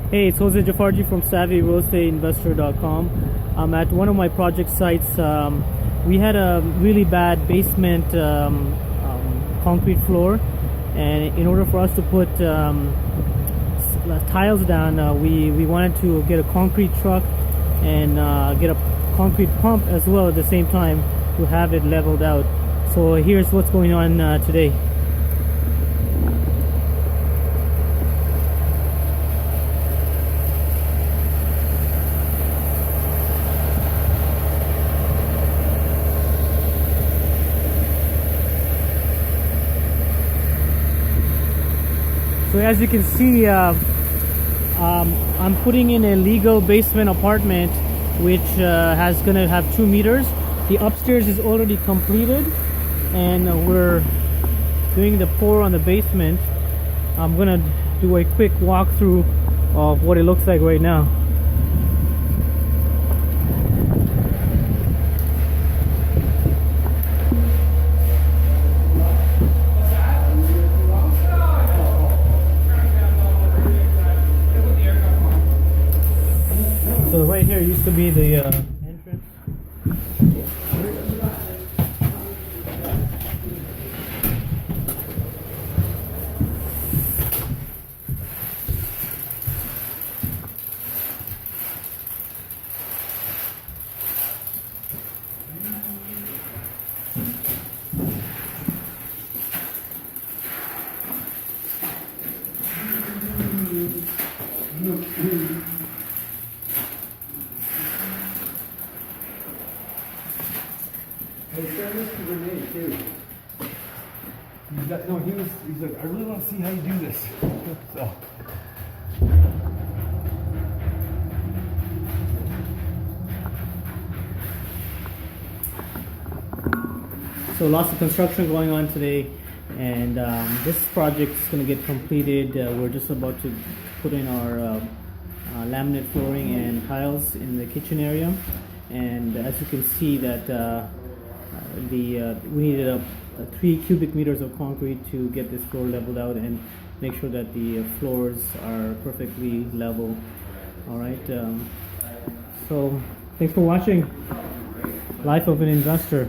Hey, it's Jose Jafarji from SavvyRealEstateInvestor.com. I'm at one of my project sites. We had a really bad basement concrete floor, and in order for us to put tiles down, we wanted to get a concrete truck and get a concrete pump as well at the same time to have it leveled out. So here's what's going on today. So as you can see, I'm putting in a legal basement apartment which has gonna have 2 meters. The upstairs is already completed and we're doing the pour on the basement. I'm gonna do a quick walkthrough of what it looks like right now. So right here used to be the entrance. Hey, send this to Renee too. He's like, I really want to see how you do this. So. So lots of construction going on today, and this project is going to get completed. We're just about to put in our laminate flooring and tiles in the kitchen area, and as you can see that we needed a 3 cubic meters of concrete to get this floor leveled out and make sure that the floors are perfectly level. All right, so thanks for watching Life of an Investor.